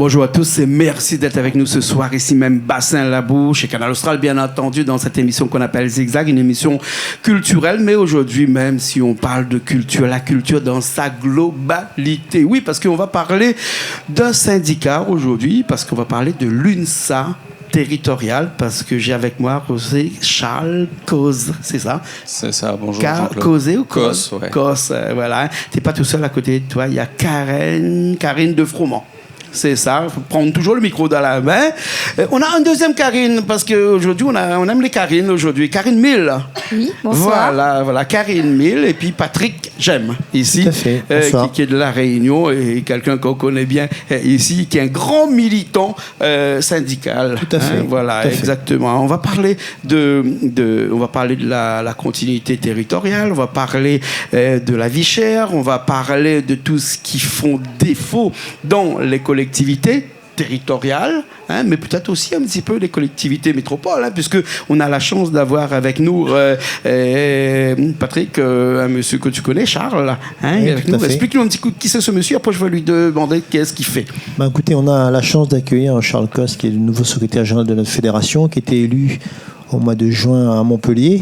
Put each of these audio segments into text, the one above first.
Bonjour à tous et merci d'être avec nous ce soir, ici même Bassin Labouche chez Canal Austral, bien entendu, dans cette émission qu'on appelle Zigzag, une émission culturelle. Mais aujourd'hui, même si on parle de culture, la culture dans sa globalité. Oui, parce qu'on va parler d'un syndicat aujourd'hui, parce qu'on va parler de l'UNSA territorial, parce que j'ai avec moi José Charles Cos, c'est ça? C'est ça, bonjour Cosé ou Cos, ouais. Cos, voilà. T'es pas tout seul à côté de toi, il y a Karine de Froment. C'est ça, il faut prendre toujours le micro dans la main. On a un deuxième Karine, parce qu'aujourd'hui, on aime les Karines aujourd'hui. Karine Mille. Oui, bonsoir. Voilà, Karine Mille, et puis Patrick Gemme, ici, Tout à fait. qui est de La Réunion, et quelqu'un qu'on connaît bien ici, qui est un grand militant syndical. Tout à fait. Voilà, tout à fait. Exactement. On va parler on va parler de la continuité territoriale, on va parler de la vie chère, on va parler de tout ce qui font défaut dans les collectivités territoriales, mais peut-être aussi un petit peu les collectivités métropoles, puisque on a la chance d'avoir avec nous Patrick, un monsieur que tu connais, Charles, oui, avec nous. Explique-nous un petit coup qui c'est ce monsieur, après je vais lui demander qu'est-ce qu'il fait. Écoutez, on a la chance d'accueillir Charles Cos, qui est le nouveau secrétaire général de notre fédération, qui était élu au mois de juin à Montpellier.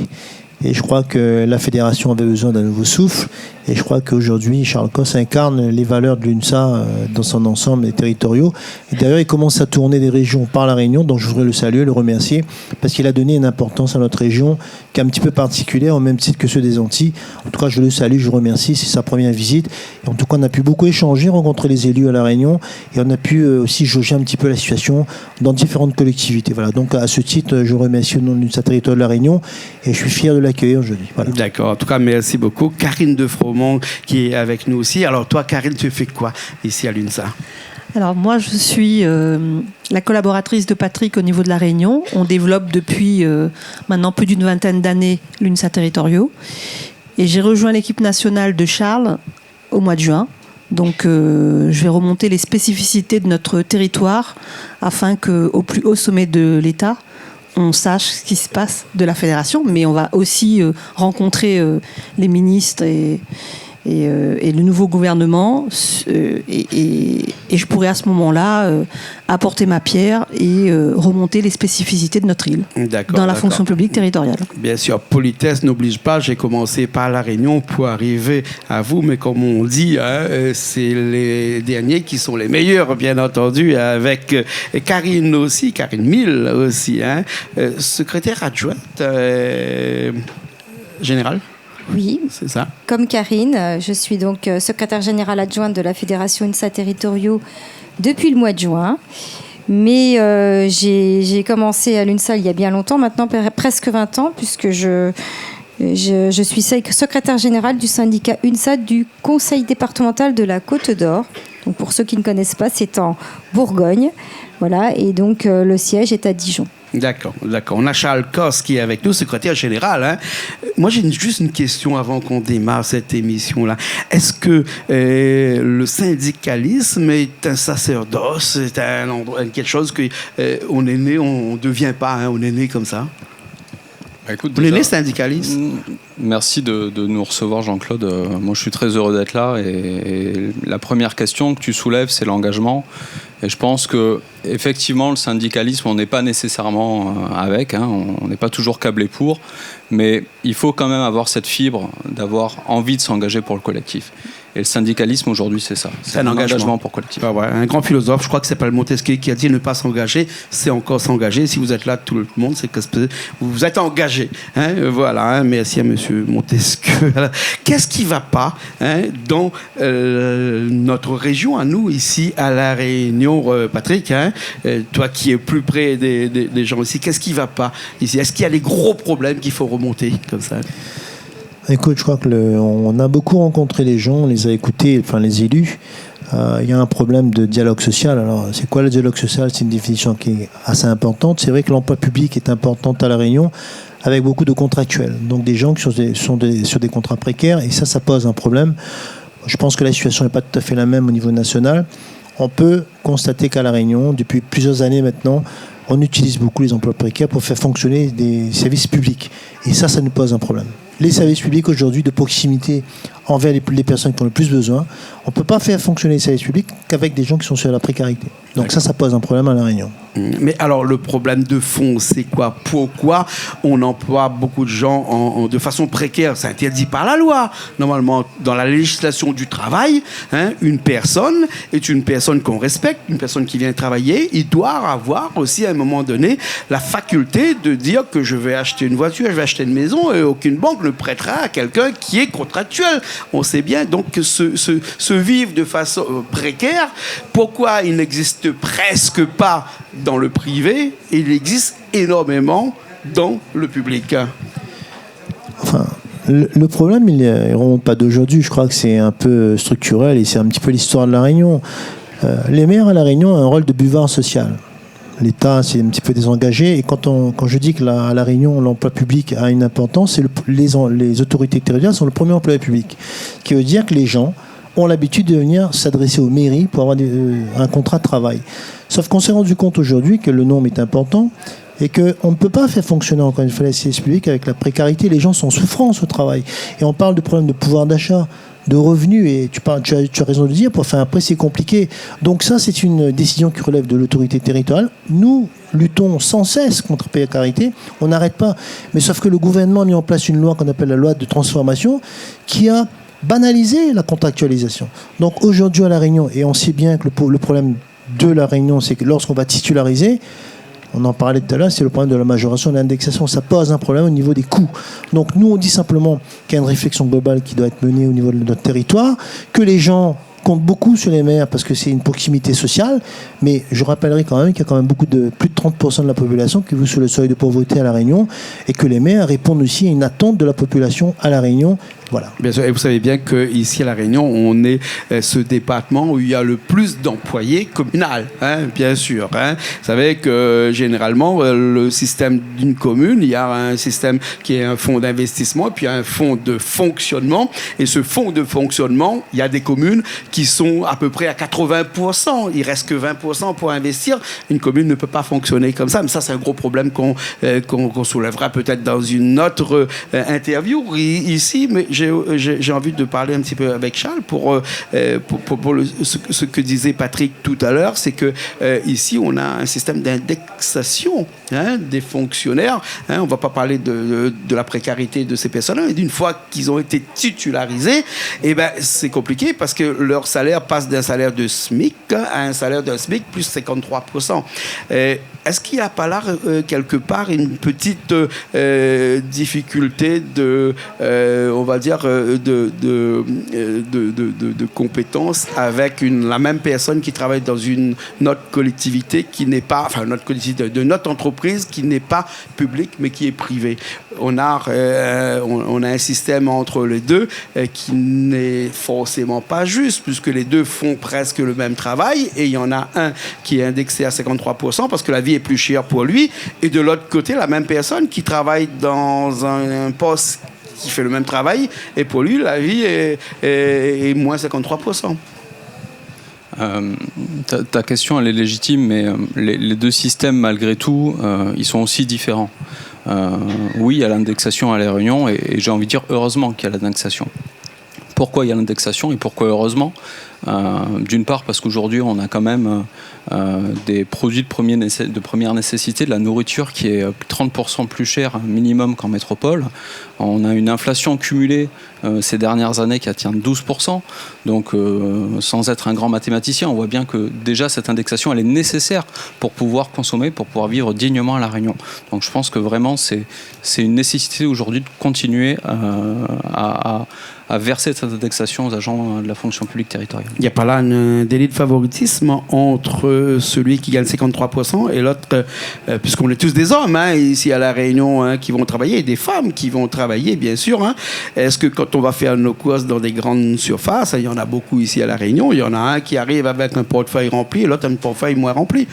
Et je crois que la fédération avait besoin d'un nouveau souffle. Et je crois qu'aujourd'hui, Charles Cos incarne les valeurs de l'UNSA dans son ensemble des territoriaux. Et d'ailleurs, il commence à tourner des régions par la Réunion, donc je voudrais le saluer, le remercier, parce qu'il a donné une importance à notre région qui est un petit peu particulière, au même titre que ceux des Antilles. En tout cas, je le salue, je le remercie, c'est sa première visite. Et en tout cas, on a pu beaucoup échanger, rencontrer les élus à la Réunion, et on a pu aussi jauger un petit peu la situation dans différentes collectivités. Voilà. Donc, à ce titre, je remercie au nom de l'UNSA Territoire de la Réunion, et je suis fier de l'accueillir aujourd'hui. Voilà. D'accord. En tout cas, merci beaucoup. Karine de Froment, qui est avec nous aussi. Alors, toi, Karine, tu fais quoi ici à l'UNSA? Alors moi, je suis la collaboratrice de Patrick au niveau de la Réunion. On développe depuis maintenant plus d'une vingtaine d'années l'UNSA territoriaux. Et j'ai rejoint l'équipe nationale de Charles au mois de juin. Donc je vais remonter les spécificités de notre territoire afin qu'au plus haut sommet de l'État, on sache ce qui se passe de la fédération. Mais on va aussi rencontrer les ministres et le nouveau gouvernement, et je pourrais à ce moment-là apporter ma pierre et remonter les spécificités de notre île dans la fonction publique territoriale. Bien sûr, politesse n'oblige pas. J'ai commencé par la Réunion pour arriver à vous, mais comme on dit, c'est les derniers qui sont les meilleurs, bien entendu, avec Karine aussi, Karine Mille aussi, secrétaire adjointe générale. Oui, c'est ça. Comme Karine, je suis donc secrétaire générale adjointe de la Fédération UNSA Territoriaux depuis le mois de juin. Mais j'ai commencé à l'UNSA il y a bien longtemps, maintenant presque 20 ans, puisque je suis secrétaire générale du syndicat UNSA du Conseil départemental de la Côte d'Or. Donc pour ceux qui ne connaissent pas, c'est en Bourgogne. Voilà, et donc le siège est à Dijon. D'accord. On a Charles Cos qui est avec nous, secrétaire général. Moi, j'ai juste une question avant qu'on démarre cette émission-là. Est-ce que le syndicalisme est un sacerdoce, c'est quelque chose que on est né, on ne devient pas, on est né comme ça? Écoute, vous êtes né syndicaliste? Merci de nous recevoir, Jean-Claude. Moi, je suis très heureux d'être là. Et la première question que tu soulèves, c'est l'engagement. Et je pense que effectivement, le syndicalisme, on n'est pas nécessairement avec, on n'est pas toujours câblé pour, mais il faut quand même avoir cette fibre d'avoir envie de s'engager pour le collectif. Et le syndicalisme aujourd'hui, c'est ça. C'est un engagement pour le collectif. Ah ouais, un grand philosophe, je crois que c'est pas le Montesquieu qui a dit ne pas s'engager, c'est encore s'engager. Si vous êtes là, tout le monde, c'est que vous êtes engagé. Voilà, merci à monsieur Montesquieu. Qu'est-ce qui va pas dans notre région, à nous, ici, à La Réunion, Patrick, toi qui es plus près des gens ici, qu'est-ce qui va pas ici? Est-ce qu'il y a des gros problèmes qu'il faut remonter comme ça? Écoute, je crois on a beaucoup rencontré les gens, on les a écoutés, enfin les élus. Il y a un problème de dialogue social. Alors, c'est quoi le dialogue social? C'est une définition qui est assez importante. C'est vrai que l'emploi public est important à La Réunion, avec beaucoup de contractuels. Donc des gens qui sont sur des contrats précaires, et ça pose un problème. Je pense que la situation n'est pas tout à fait la même au niveau national. On peut constater qu'à La Réunion, depuis plusieurs années maintenant, on utilise beaucoup les emplois précaires pour faire fonctionner des services publics. Et ça nous pose un problème. Les services publics aujourd'hui de proximité envers les personnes qui ont le plus besoin, on ne peut pas faire fonctionner les services publics qu'avec des gens qui sont sur la précarité. Donc ça pose un problème à La Réunion. Mais alors, le problème de fond, c'est quoi? Pourquoi on emploie beaucoup de gens de façon précaire? C'est interdit par la loi. Normalement, dans la législation du travail, une personne est une personne qu'on respecte, une personne qui vient travailler. Il doit avoir aussi, à un moment donné, la faculté de dire que je vais acheter une voiture, je vais acheter une maison, et aucune banque ne prêtera à quelqu'un qui est contractuel. On sait bien, donc, que ce vivre de façon précaire, pourquoi il n'existe presque pas dans le privé, et il existe énormément dans le public. Enfin, le problème, il ne remonte pas d'aujourd'hui. Je crois que c'est un peu structurel et c'est un petit peu l'histoire de La Réunion. Les maires à La Réunion ont un rôle de buvard social. L'État s'est un petit peu désengagé. Et quand je dis que à La Réunion, l'emploi public a une importance, les autorités territoriales sont le premier employé public. Ce qui veut dire que les gens ont l'habitude de venir s'adresser aux mairies pour avoir un contrat de travail. Sauf qu'on s'est rendu compte aujourd'hui que le nombre est important et qu'on ne peut pas faire fonctionner encore une fois les services publics avec la précarité. Les gens sont en souffrance au travail. Et on parle de problèmes de pouvoir d'achat, de revenus, et tu as raison de dire, pour faire un prêt, c'est compliqué. Donc ça, c'est une décision qui relève de l'autorité territoriale. Nous luttons sans cesse contre la précarité, on n'arrête pas. Mais sauf que le gouvernement a mis en place une loi qu'on appelle la loi de transformation qui a banalisé la contractualisation. Donc aujourd'hui à La Réunion, et on sait bien que le problème de La Réunion, c'est que lorsqu'on va titulariser, on en parlait tout à l'heure, c'est le problème de la majoration de l'indexation. Ça pose un problème au niveau des coûts. Donc nous, on dit simplement qu'il y a une réflexion globale qui doit être menée au niveau de notre territoire, que les gens comptent beaucoup sur les maires parce que c'est une proximité sociale, mais je rappellerai quand même qu'il y a quand même plus de 30% de la population qui vit sous le seuil de pauvreté à La Réunion, et que les maires répondent aussi à une attente de la population à La Réunion. Voilà. Bien sûr, et vous savez bien qu'ici à La Réunion, on est ce département où il y a le plus d'employés communaux, bien sûr. Vous savez que généralement, le système d'une commune, il y a un système qui est un fonds d'investissement et puis un fonds de fonctionnement. Et ce fonds de fonctionnement, il y a des communes qui sont à peu près à 80%. Il reste que 20% pour investir. Une commune ne peut pas fonctionner comme ça. Mais ça, c'est un gros problème qu'on soulèvera peut-être dans une autre interview ici. Mais j'ai envie de parler un petit peu avec Charles pour ce que disait Patrick tout à l'heure, c'est que ici on a un système d'indexation des fonctionnaires. On ne va pas parler de la précarité de ces personnes-là, mais d'une fois qu'ils ont été titularisés, c'est compliqué parce que leur salaire passe d'un salaire de SMIC à un salaire d'un SMIC plus 53%. Est-ce qu'il n'y a pas là, quelque part, une petite difficulté on va dire, de compétences avec la même personne qui travaille dans notre collectivité qui n'est pas, enfin, notre collectivité, de notre entreprise qui n'est pas publique mais qui est privée? On a un système entre les deux qui n'est forcément pas juste, puisque les deux font presque le même travail, et il y en a un qui est indexé à 53% parce que la vie est plus chère pour lui, et de l'autre côté, la même personne qui travaille dans un poste qui fait le même travail, et pour lui, la vie est moins 53%. Ta question, elle est légitime, mais les deux systèmes, malgré tout, ils sont aussi différents. Oui, il y a l'indexation à La Réunion, et j'ai envie de dire heureusement qu'il y a l'indexation. Pourquoi il y a l'indexation et pourquoi heureusement? D'une part parce qu'aujourd'hui on a quand même des produits de première nécessité, de la nourriture qui est 30% plus chère minimum qu'en métropole. On a une inflation cumulée ces dernières années qui atteint 12%. Donc sans être un grand mathématicien, on voit bien que déjà cette indexation elle est nécessaire pour pouvoir consommer, pour pouvoir vivre dignement à La Réunion. Donc je pense que vraiment c'est une nécessité aujourd'hui de continuer à verser cette indexation aux agents de la fonction publique territoriale. Il n'y a pas là un délit de favoritisme entre celui qui gagne 53% et l'autre, puisqu'on est tous des hommes ici à La Réunion qui vont travailler, et des femmes qui vont travailler, bien sûr. Est-ce que quand on va faire nos courses dans des grandes surfaces, il y en a beaucoup ici à La Réunion, il y en a un qui arrive avec un portefeuille rempli et l'autre un portefeuille moins rempli?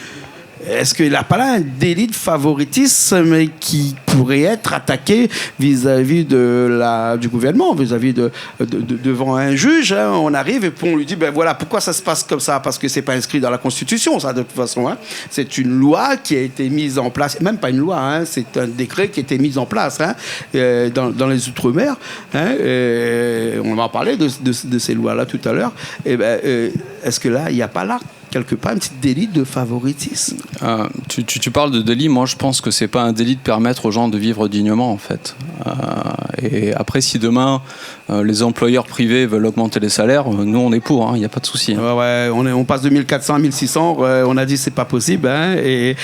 Est-ce qu'il n'y a pas là un délit de favoritisme qui pourrait être attaqué vis-à-vis du gouvernement, vis-à-vis devant un juge? On arrive et puis on lui dit, voilà, pourquoi ça se passe comme ça? Parce que c'est pas inscrit dans la Constitution, ça, de toute façon. C'est une loi qui a été mise en place, même pas une loi, c'est un décret qui a été mis en place dans les Outre-mer. On va en parler de ces lois-là tout à l'heure. Est-ce que là, il n'y a pas là quelque part un petit délit de favoritisme. Tu parles de délit, moi je pense que c'est pas un délit de permettre aux gens de vivre dignement en fait. Et après si demain les employeurs privés veulent augmenter les salaires, nous on est pour, il n'y a pas de souci. Ouais, on passe de 1400 à 1600, on a dit c'est pas possible, et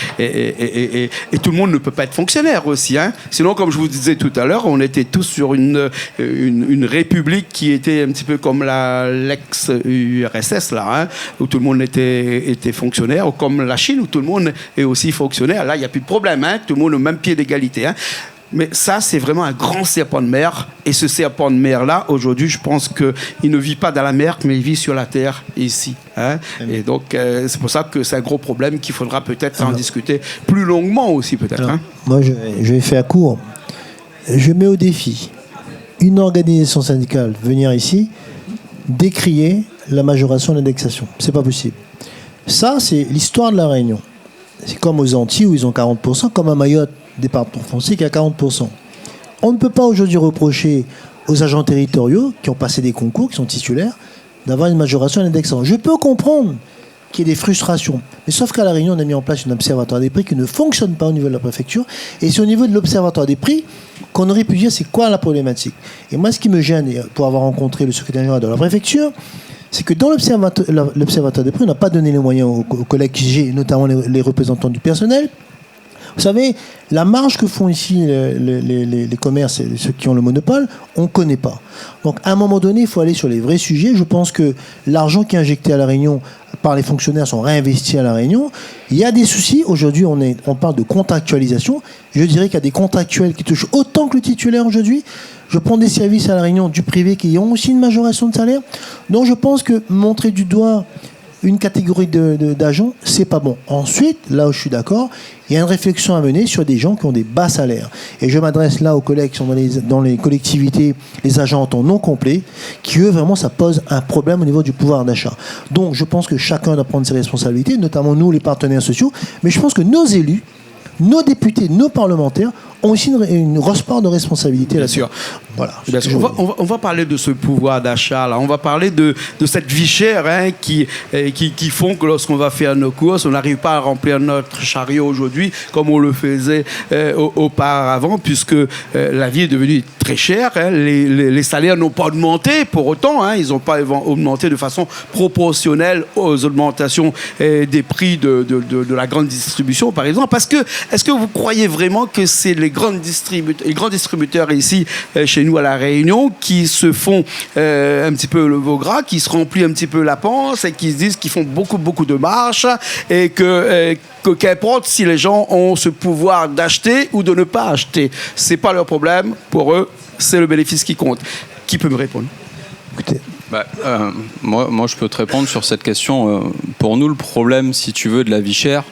tout le monde ne peut pas être fonctionnaire aussi. Sinon, comme je vous disais tout à l'heure, on était tous sur une république qui était un petit peu comme l'ex-URSS, là, où tout le monde était fonctionnaire, ou comme la Chine, où tout le monde est aussi fonctionnaire. Là, il n'y a plus de problème, tout le monde au même pied d'égalité. Mais ça, c'est vraiment un grand serpent de mer. Et ce serpent de mer-là, aujourd'hui, je pense qu'il ne vit pas dans la mer, mais il vit sur la terre, ici. Et donc, c'est pour ça que c'est un gros problème qu'il faudra peut-être en discuter plus longuement aussi, peut-être. Moi, je vais faire court. Je mets au défi une organisation syndicale venir ici décrier la majoration de l'indexation. C'est pas possible. Ça, c'est l'histoire de la Réunion. C'est comme aux Antilles où ils ont 40%, comme à Mayotte, département français qui a 40%. On ne peut pas aujourd'hui reprocher aux agents territoriaux qui ont passé des concours, qui sont titulaires, d'avoir une majoration à l'indexation. Je peux comprendre qu'il y ait des frustrations. Mais sauf qu'à La Réunion, on a mis en place un observatoire des prix qui ne fonctionne pas au niveau de la préfecture. Et c'est au niveau de l'observatoire des prix qu'on aurait pu dire c'est quoi la problématique. Et moi, ce qui me gêne, pour avoir rencontré le secrétaire général de la préfecture, c'est que dans l'observatoire des prix, on n'a pas donné les moyens aux collègues qui gèrent, notamment les représentants du personnel. Vous savez, la marge que font ici les commerces et ceux qui ont le monopole, on ne connaît pas. Donc, à un moment donné, il faut aller sur les vrais sujets. Je pense que l'argent qui est injecté à La Réunion par les fonctionnaires sont réinvestis à La Réunion. Il y a des soucis. Aujourd'hui, on parle de contractualisation. Je dirais qu'il y a des contractuels qui touchent autant que le titulaire aujourd'hui. Je prends des services à La Réunion du privé qui ont aussi une majoration de salaire. Donc, je pense que montrer du doigt une catégorie d'agents, c'est pas bon. Ensuite, là où je suis d'accord, il y a une réflexion à mener sur des gens qui ont des bas salaires. Et je m'adresse là aux collègues qui sont dans les collectivités, les agents en temps non complet, qui eux, vraiment, ça pose un problème au niveau du pouvoir d'achat. Donc, je pense que chacun doit prendre ses responsabilités, notamment nous, les partenaires sociaux, mais je pense que nos élus, nos députés, nos parlementaires ont aussi une grosse part de responsabilité là-dessus. Bien sûr. Voilà. Bien sûr. On va parler de ce pouvoir d'achat là. On va parler de cette vie chère qui font que lorsqu'on va faire nos courses, on n'arrive pas à remplir notre chariot aujourd'hui comme on le faisait auparavant, puisque la vie est devenue très chère. Les salaires n'ont pas augmenté pour autant. Ils n'ont pas augmenté de façon proportionnelle aux augmentations des prix de la grande distribution, par exemple. Parce que est-ce que vous croyez vraiment que c'est les grands distributeurs ici chez nous à La Réunion qui se font un petit peu le veau gras, qui se remplissent un petit peu la panse et qui se disent qu'ils font beaucoup de marche et que qu'importe si les gens ont ce pouvoir d'acheter ou de ne pas acheter, c'est pas leur problème. Pour eux, c'est le bénéfice qui compte. Qui peut me répondre? Écoutez. Moi, je peux te répondre sur cette question. Pour nous, le problème, si tu veux, de la vie chère,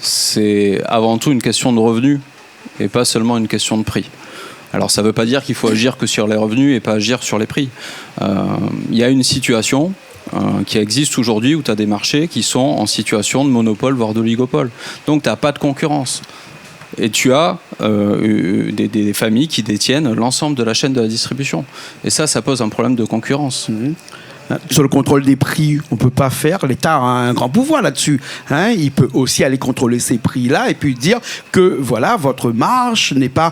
c'est avant tout une question de revenus et pas seulement une question de prix. Alors ça ne veut pas dire qu'il faut agir que sur les revenus et pas agir sur les prix. Il y a une situation qui existe aujourd'hui où tu as des marchés qui sont en situation de monopole, voire d'oligopole. Donc tu n'as pas de concurrence. Et tu as des familles qui détiennent l'ensemble de la chaîne de la distribution. Et ça pose un problème de concurrence. Sur le contrôle des prix, on ne peut pas faire. L'État a un grand pouvoir là-dessus. Il peut aussi aller contrôler ces prix-là et puis dire que voilà, votre marge n'est pas...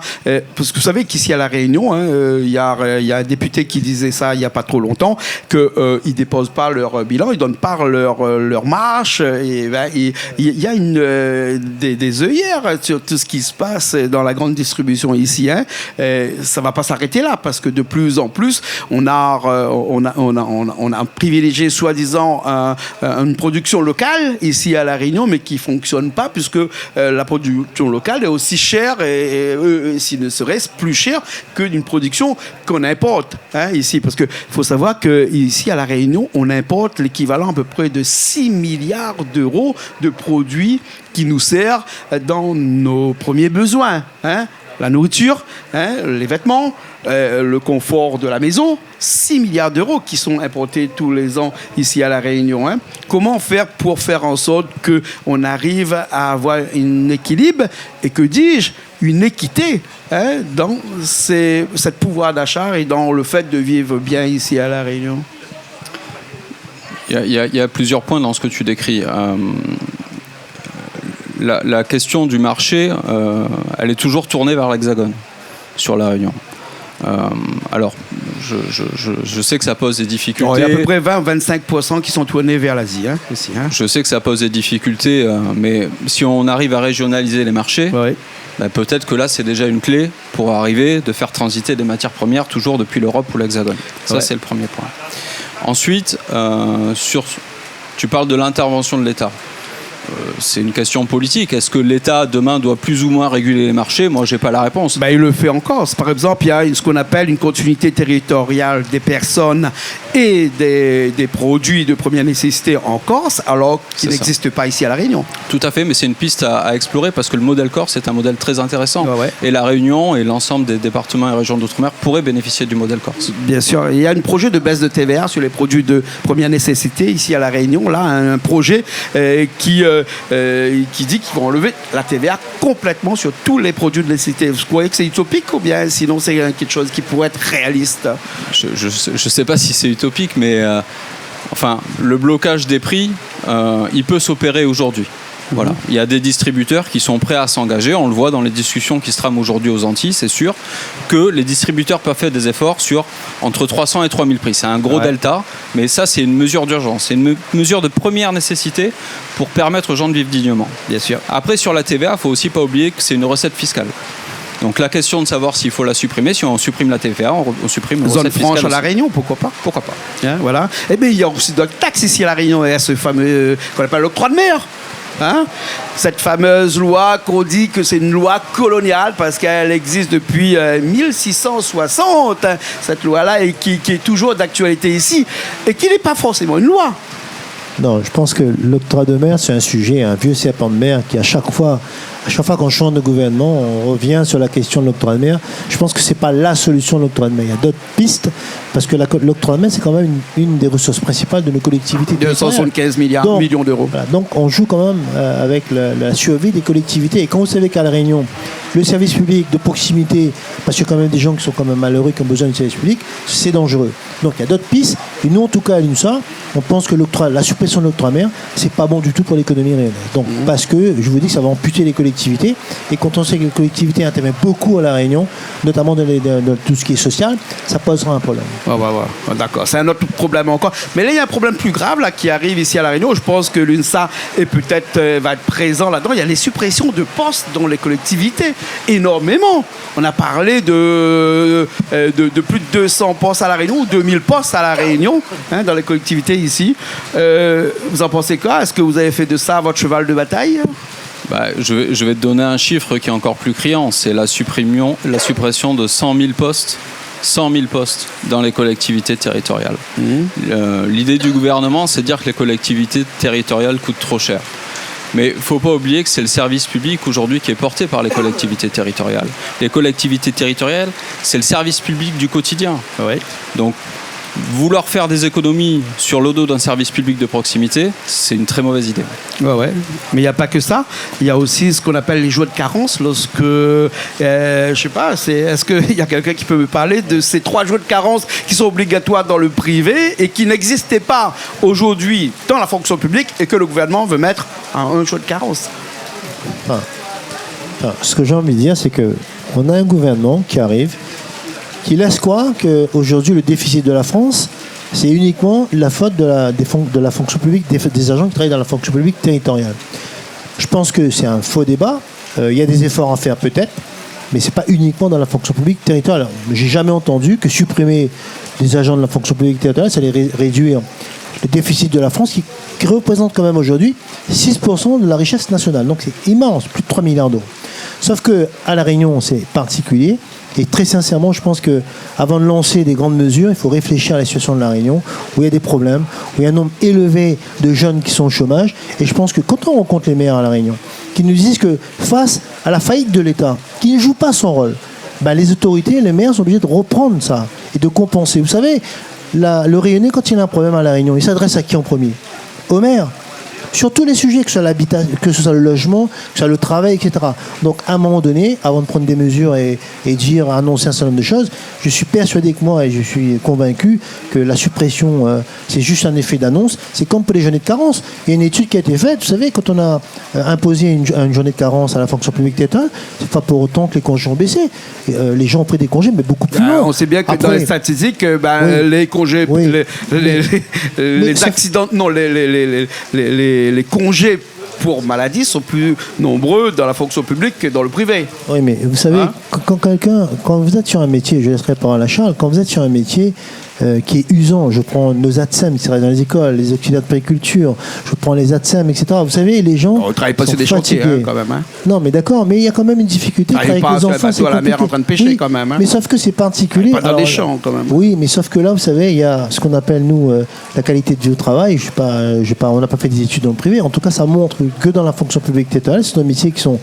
parce que vous savez qu'ici à La Réunion, il y a un député qui disait ça il n'y a pas trop longtemps, qu'ils ne déposent pas leur bilan, ils ne donnent pas leur marge. Et il y a des œillères sur tout ce qui se passe dans la grande distribution ici. Ça ne va pas s'arrêter là parce que de plus en plus, on a privilégié soi-disant une production locale ici à La Réunion, mais qui ne fonctionne pas puisque la production locale est aussi chère et s'il ne serait-ce plus cher que d'une production qu'on importe ici. Parce qu'il faut savoir qu'ici à La Réunion, on importe l'équivalent à peu près de 6 milliards d'euros de produits qui nous servent dans nos premiers besoins. La nourriture, les vêtements, le confort de la maison, 6 milliards d'euros qui sont importés tous les ans ici à La Réunion. Comment faire pour faire en sorte qu'on arrive à avoir un équilibre et que dis-je, une équité dans cette pouvoir d'achat et dans le fait de vivre bien ici à La Réunion? Il y a plusieurs points dans ce que tu décris. La question du marché, elle est toujours tournée vers l'Hexagone, sur La Réunion. Alors, je sais que ça pose des difficultés. Il y a à peu près 20-25% qui sont tournés vers l'Asie. Aussi, Je sais que ça pose des difficultés, mais si on arrive à régionaliser les marchés, peut-être que là, c'est déjà une clé pour arriver de faire transiter des matières premières toujours depuis l'Europe ou l'Hexagone. Ça, c'est le premier point. Ensuite, tu parles de l'intervention de l'État. C'est une question politique. Est-ce que l'État, demain, doit plus ou moins réguler les marchés ? Moi, je n'ai pas la réponse. Il le fait encore. Par exemple, il y a ce qu'on appelle une continuité territoriale des personnes et des produits de première nécessité en Corse, alors qu'il n'existe pas ici à La Réunion. Tout à fait, mais c'est une piste à explorer parce que le modèle Corse est un modèle très intéressant. Et La Réunion et l'ensemble des départements et régions d'outre-mer pourraient bénéficier du modèle Corse. Bien sûr. Il y a un projet de baisse de TVA sur les produits de première nécessité ici à La Réunion. Là, un projet qui dit qu'ils vont enlever la TVA complètement sur tous les produits de nécessité. Vous croyez que c'est utopique ou bien sinon c'est quelque chose qui pourrait être réaliste ? Je ne sais pas si c'est utopique, mais le blocage des prix, il peut s'opérer aujourd'hui. Voilà. Il y a des distributeurs qui sont prêts à s'engager. On le voit dans les discussions qui se trament aujourd'hui aux Antilles. C'est sûr que les distributeurs peuvent faire des efforts sur entre 300 et 3000 prix. C'est un gros delta, mais ça, c'est une mesure d'urgence. C'est une mesure de première nécessité pour permettre aux gens de vivre dignement. Bien sûr. Après, sur la TVA, il ne faut aussi pas oublier que c'est une recette fiscale. Donc la question de savoir s'il faut la supprimer, si on supprime la TVA, on supprime la zone franche fiscale à La Réunion, pourquoi pas ? Pourquoi pas ? Voilà. Et bien il y a aussi d'autres taxes ici à La Réunion. Il y a ce fameux qu'on appelle l'octroi de mer. Cette fameuse loi qu'on dit que c'est une loi coloniale parce qu'elle existe depuis 1660, cette loi-là, et qui est toujours d'actualité ici, et qui n'est pas forcément une loi. Non, je pense que l'octroi de mer, c'est un sujet, un vieux serpent de mer qui, à chaque fois qu'on change de gouvernement, on revient sur la question de l'octroi de mer. Je pense que ce n'est pas la solution de l'octroi de mer. Il y a d'autres pistes, parce que l'octroi de mer, c'est quand même une des ressources principales de nos collectivités. 275 millions d'euros. Voilà, donc on joue quand même avec la survie des collectivités. Et quand vous savez qu'à La Réunion, le service public de proximité, parce qu'il y a quand même des gens qui sont quand même malheureux, qui ont besoin du service public, c'est dangereux. Donc il y a d'autres pistes. Et nous, en tout cas, à l'UNSA, on pense que la suppression de l'octroi de mer, c'est pas bon du tout pour l'économie réunionnaise. Donc, parce que, je vous dis que ça va amputer les collectivités. Et quand on sait que les collectivités interviennent beaucoup à La Réunion, notamment dans tout ce qui est social, ça posera un problème. D'accord, c'est un autre problème encore. Mais là, il y a un problème plus grave là, qui arrive ici à La Réunion. Je pense que l'UNSA va être présent là-dedans. Il y a les suppressions de postes dans les collectivités. Énormément. On a parlé de plus de 200 postes à La Réunion ou 2000 postes à La Réunion dans les collectivités ici. Vous en pensez quoi ? Est-ce que vous avez fait de ça votre cheval de bataille ? Je vais te donner un chiffre qui est encore plus criant. C'est la suppression de 100 000 postes. 100 000 postes dans les collectivités territoriales. L'idée du gouvernement, c'est de dire que les collectivités territoriales coûtent trop cher. Mais il ne faut pas oublier que c'est le service public aujourd'hui qui est porté par les collectivités territoriales. Les collectivités territoriales, c'est le service public du quotidien. Donc, vouloir faire des économies sur le dos d'un service public de proximité, c'est une très mauvaise idée. Mais il n'y a pas que ça. Il y a aussi ce qu'on appelle les jours de carence. Lorsque, je sais pas, est-ce qu'il y a quelqu'un qui peut me parler de ces 3 jours de carence qui sont obligatoires dans le privé et qui n'existaient pas aujourd'hui dans la fonction publique et que le gouvernement veut mettre en un jour de carence? Ce que j'ai envie de dire, c'est qu'on a un gouvernement qui arrive, qui laisse croire qu'aujourd'hui, le déficit de la France, c'est uniquement la faute de la fonction publique, des agents qui travaillent dans la fonction publique territoriale. Je pense que c'est un faux débat. Il y a des efforts à faire peut-être, mais ce n'est pas uniquement dans la fonction publique territoriale. Je n'ai jamais entendu que supprimer des agents de la fonction publique territoriale, ça allait réduire le déficit de la France, qui représente quand même aujourd'hui 6% de la richesse nationale. Donc c'est immense, plus de 3 milliards d'euros. Sauf qu'à La Réunion, c'est particulier. Et très sincèrement, je pense qu'avant de lancer des grandes mesures, il faut réfléchir à la situation de La Réunion, où il y a des problèmes, où il y a un nombre élevé de jeunes qui sont au chômage. Et je pense que quand on rencontre les maires à La Réunion, qui nous disent que face à la faillite de l'État, qui ne joue pas son rôle, les autorités, les maires sont obligés de reprendre ça et de compenser. Vous savez, le Réunionnais, quand il a un problème à La Réunion, il s'adresse à qui en premier? Au maire. sur tous les sujets, que ce soit l'habitat, que ce soit le logement, que ce soit le travail, etc. Donc, à un moment donné, avant de prendre des mesures et dire, annoncer un certain nombre de choses, je suis persuadé que moi, et je suis convaincu que la suppression, c'est juste un effet d'annonce. C'est comme pour les journées de carence. Il y a une étude qui a été faite, vous savez, quand on a imposé une journée de carence à la fonction publique d'État, c'est pas pour autant que les congés ont baissé. Les gens ont pris des congés, mais beaucoup plus longs. On sait bien que après, dans les statistiques, oui. les congés, Oui. les accidents, non, les congés pour maladie sont plus nombreux dans la fonction publique que dans le privé. Oui, mais vous savez, quand vous êtes sur un métier, je laisserai parler à Charles, quand vous êtes sur un métier qui est usant, je prends nos ATSEM qui travaillent dans les écoles, les auxiliaires de périculture, je prends les ATSEM, etc. Vous savez, les gens. On ne travaille pas sont sur des fatigués. chantiers, quand même. Hein. Non, mais d'accord, mais il y a quand même une difficulté de travailler avec les enfants. C'est à la mer en train de pêcher, oui, quand même. Hein. Mais sauf que c'est particulier. Pas dans des champs, quand même. Oui, mais sauf que là, vous savez, il y a ce qu'on appelle, nous, la qualité de vie au travail. On n'a pas fait des études dans le privé. En tout cas, ça montre que dans la fonction publique territoriale, c'est un métier qui sont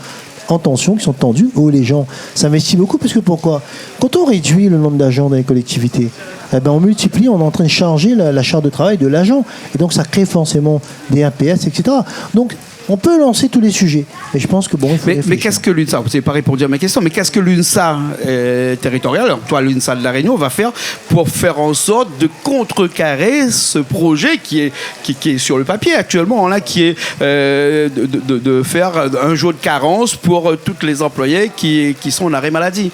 en tension, qui sont tendus, où les gens s'investissent beaucoup. Parce que pourquoi ? Quand on réduit le nombre d'agents dans les collectivités, on multiplie, on est en train de charger la charge de travail de l'agent. Et donc, ça crée forcément des APS, etc. Donc, on peut lancer tous les sujets. Mais je pense que bon, il faut mais qu'est-ce que l'UNSA, vous n'avez pas répondu à ma question, mais qu'est-ce que l'UNSA territoriale, alors toi l'UNSA de La Réunion, va faire pour faire en sorte de contrecarrer ce projet qui est sur le papier actuellement, là, qui est de faire un jour de carence pour tous les employés qui sont en arrêt maladie.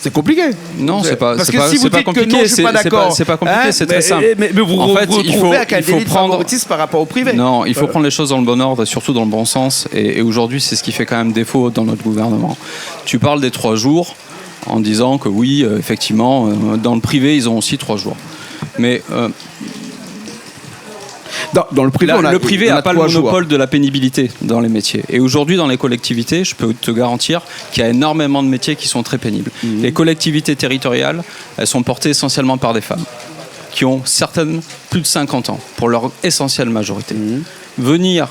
C'est compliqué. Non, c'est pas, parce c'est que pas, si vous c'est pas dites compliqué. que non, je suis pas d'accord. C'est pas compliqué, c'est très simple. Mais vous En fait, vous retrouvez avec un délit de prendre favoritisme par rapport au privé. Non, il faut prendre les choses dans le bon ordre et surtout dans le bon sens. Et aujourd'hui, c'est ce qui fait quand même défaut dans notre gouvernement. Tu parles des 3 jours en disant que oui, effectivement, dans le privé, ils ont aussi 3 jours. Mais dans le privé, le privé n'a pas le monopole de la pénibilité dans les métiers. Et aujourd'hui, dans les collectivités, je peux te garantir qu'il y a énormément de métiers qui sont très pénibles. Les collectivités territoriales, elles sont portées essentiellement par des femmes qui ont certaines plus de 50 ans, pour leur essentielle majorité. Venir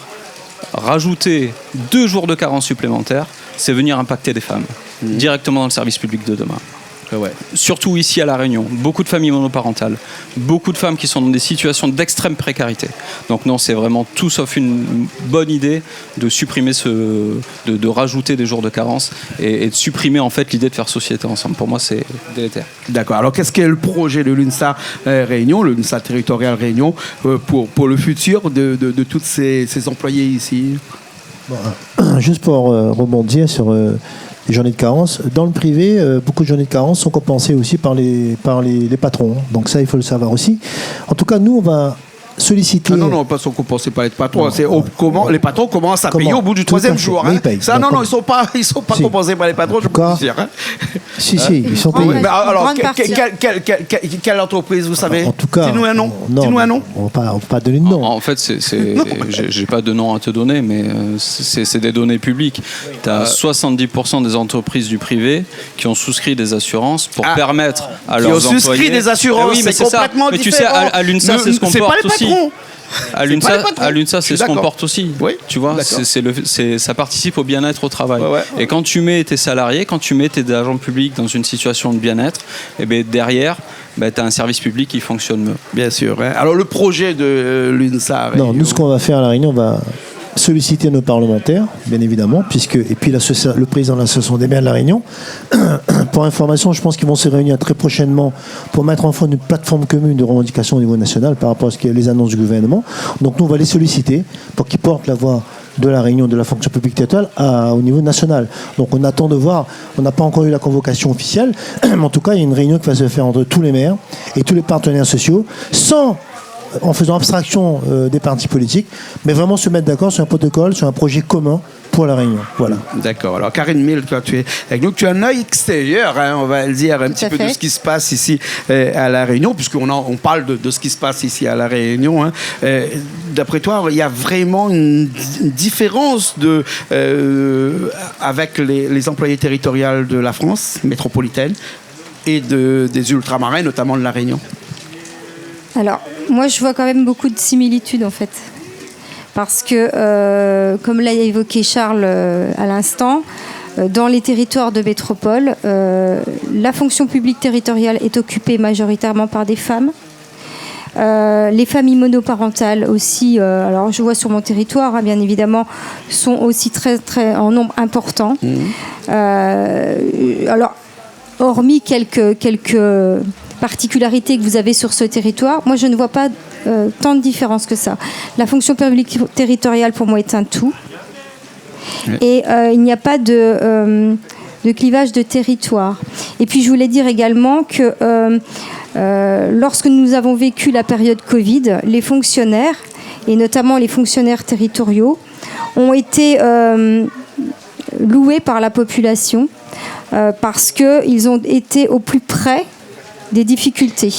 rajouter 2 jours de carence supplémentaires, c'est venir impacter des femmes directement dans le service public de demain. Ouais. Surtout ici à La Réunion, beaucoup de familles monoparentales, beaucoup de femmes qui sont dans des situations d'extrême précarité. Donc non, c'est vraiment tout sauf une bonne idée de supprimer de rajouter des jours de carence et de supprimer en fait l'idée de faire société ensemble. Pour moi, c'est délétère. D'accord. Alors qu'est-ce qu'est le projet de l'UNSA Réunion, le l'UNSA territorial Réunion, pour le futur de tous ces employés ici? Juste pour rebondir sur les journées de carence. Dans le privé, beaucoup de journées de carence sont compensées aussi par les patrons. Donc ça, il faut le savoir aussi. En tout cas, nous, on va solliciter... Non, pas sont compensés par les patrons. C'est les patrons commencent à payer au bout du 3e jour. Hein. Ça, non, ils sont pas compensés par les patrons, je peux vous dire. Hein. Si, ils sont payés. Mais alors, quelle entreprise, vous savez? En tout cas, dis-nous un nom. Dis-nous un nom. On ne va pas donner de nom. En fait, j'ai pas de nom à te donner, mais c'est des données publiques. Tu as 70% des entreprises du privé qui ont souscrit des assurances pour permettre à leurs employés... Qui ont souscrit des assurances, oui, mais c'est complètement différent. Mais tu sais, à l'UNSA, c'est ce qu'on porte aussi. À l'UNSA, c'est ce qu'on porte aussi. Oui, tu vois, ça participe au bien-être au travail. Ouais. Et quand tu mets tes salariés, quand tu mets tes agents publics dans une situation de bien-être, et bien derrière, tu as un service public qui fonctionne mieux. Bien sûr. Hein. Alors le projet de l'UNSA... Non, nous ce qu'on va faire à La Réunion, on va solliciter nos parlementaires, bien évidemment, et puis le président de l'association des maires de La Réunion. Pour information, je pense qu'ils vont se réunir très prochainement pour mettre en place une plateforme commune de revendication au niveau national par rapport à ce qui est les annonces du gouvernement. Donc nous, on va les solliciter pour qu'ils portent la voix de La Réunion, de la fonction publique territoriale au niveau national. Donc on attend de voir, on n'a pas encore eu la convocation officielle, mais en tout cas, il y a une réunion qui va se faire entre tous les maires et tous les partenaires sociaux, en faisant abstraction des partis politiques, mais vraiment se mettre d'accord sur un protocole, sur un projet commun pour La Réunion. Voilà. D'accord. Alors Karine Mille, toi, tu es avec nous. Tu as un œil extérieur, hein, on va le dire, un petit peu de ce qui se passe ici à La Réunion, puisqu'on parle de ce qui se passe ici à La Réunion. Hein. D'après toi, il y a vraiment une différence avec les employés territoriaux de la France métropolitaine et des ultramarins, notamment de La Réunion? Alors, moi, je vois quand même beaucoup de similitudes, en fait. Parce que, comme l'a évoqué Charles à l'instant, dans les territoires de métropole, la fonction publique territoriale est occupée majoritairement par des femmes. Les familles monoparentales aussi, alors je vois sur mon territoire, hein, bien évidemment, sont aussi très, très en nombre important. Alors, hormis quelques particularités que vous avez sur ce territoire, moi je ne vois pas tant de différence que ça. La fonction publique territoriale pour moi est un tout. Et il n'y a pas de clivage de territoire. Et puis je voulais dire également que lorsque nous avons vécu la période Covid, les fonctionnaires, et notamment les fonctionnaires territoriaux, ont été loués par la population parce qu'ils ont été au plus près des difficultés.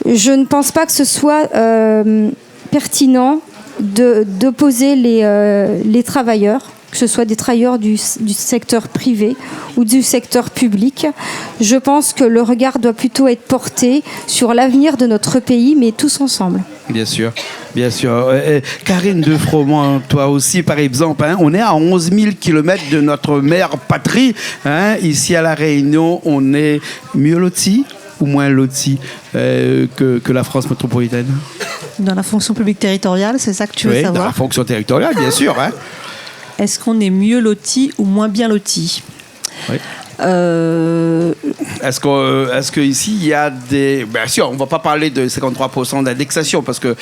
Je ne pense pas que ce soit pertinent d'opposer les travailleurs, que ce soit des travailleurs du secteur privé ou du secteur public. Je pense que le regard doit plutôt être porté sur l'avenir de notre pays, mais tous ensemble. Bien sûr, bien sûr. Karine de Froment, toi aussi, par exemple, hein, on est à 11 000 km de notre mère patrie. Hein, ici à La Réunion, on est mieux loti ou moins loti que la France métropolitaine? Dans la fonction publique territoriale, c'est ça que tu veux savoir? Dans la fonction territoriale, bien sûr. Hein. Est-ce qu'on est mieux loti ou moins bien loti? Oui. Est-ce qu'ici, il y a des... Bien sûr, on ne va pas parler de 53% d'indexation parce que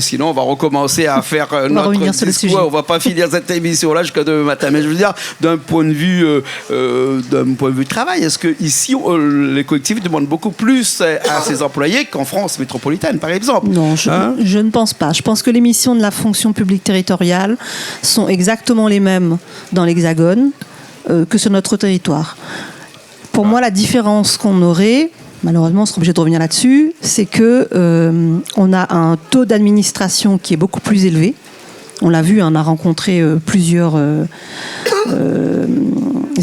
sinon, on va recommencer à faire notre discours. On ne va pas finir cette émission-là jusqu'à demain matin. Mais je veux dire, d'un point de vue travail, est-ce qu'ici, les collectifs demandent beaucoup plus à ses employés qu'en France métropolitaine, par exemple? Non, je ne pense pas. Je pense que les missions de la fonction publique territoriale sont exactement les mêmes dans l'Hexagone que sur notre territoire. Pour moi, la différence qu'on aurait, malheureusement, on sera obligé de revenir là-dessus, c'est que on a un taux d'administration qui est beaucoup plus élevé. On l'a vu, on a rencontré plusieurs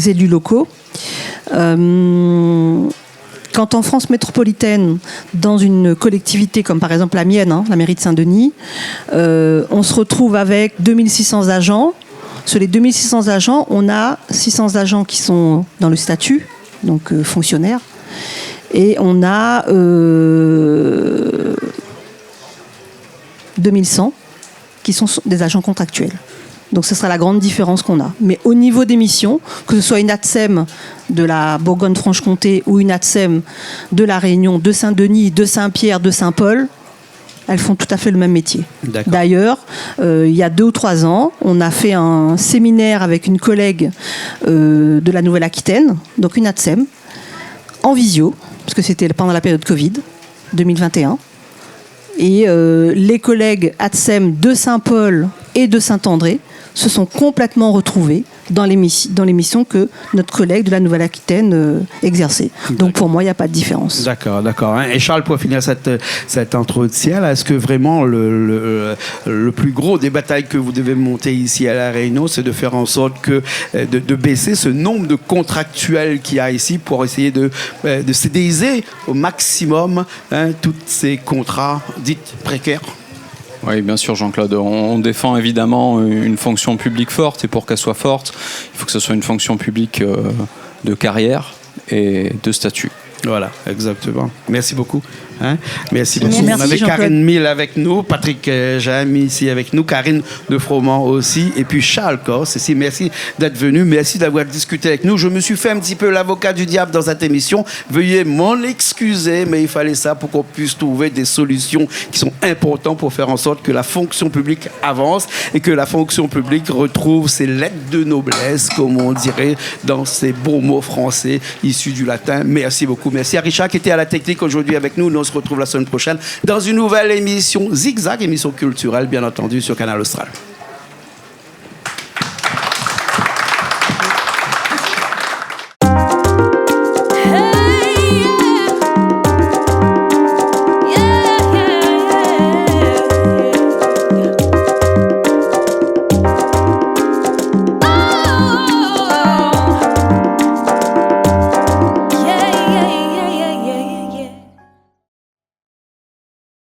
élus locaux. Quand en France métropolitaine, dans une collectivité comme par exemple la mienne, hein, la mairie de Saint-Denis, on se retrouve avec 2600 agents. Sur les 2600 agents, on a 600 agents qui sont dans le statut, donc fonctionnaires, et on a 2100 qui sont des agents contractuels. Donc ce sera la grande différence qu'on a. Mais au niveau des missions, que ce soit une ATSEM de la Bourgogne-Franche-Comté ou une ATSEM de la Réunion, de Saint-Denis, de Saint-Pierre, de Saint-Paul, elles font tout à fait le même métier. D'accord. D'ailleurs, il y a 2 ou 3 ans, on a fait un séminaire avec une collègue de la Nouvelle-Aquitaine, donc une ATSEM, en visio, parce que c'était pendant la période Covid, 2021. Et les collègues ATSEM de Saint-Paul et de Saint-André se sont complètement retrouvés dans les missions que notre collègue de la Nouvelle-Aquitaine exerçait. Donc pour moi, il n'y a pas de différence. D'accord, d'accord. Et Charles, pour finir cet entretien, là, est-ce que vraiment le plus gros des batailles que vous devez monter ici à La Réunion, c'est de faire en sorte de baisser ce nombre de contractuels qu'il y a ici pour essayer de CDiser au maximum tous ces contrats dits précaires? Oui, bien sûr, Jean-Claude. On défend évidemment une fonction publique forte, et pour qu'elle soit forte, il faut que ce soit une fonction publique de carrière et de statut. Voilà, exactement. Merci beaucoup. Merci beaucoup. Merci, on avait Jean-Claude. Karine Mille avec nous, Patrick Jaime ici avec nous, Karine de Froment aussi, et puis Charles Corse ici. Merci d'être venu, merci d'avoir discuté avec nous. Je me suis fait un petit peu l'avocat du diable dans cette émission. Veuillez m'en excuser, mais il fallait ça pour qu'on puisse trouver des solutions qui sont importantes pour faire en sorte que la fonction publique avance et que la fonction publique retrouve ses lettres de noblesse, comme on dirait dans ces beaux mots français issus du latin. Merci beaucoup. Merci à Richard qui était à la technique aujourd'hui avec nous. Nous, on se retrouve la semaine prochaine dans une nouvelle émission Zigzag, émission culturelle, bien entendu, sur Canal Austral.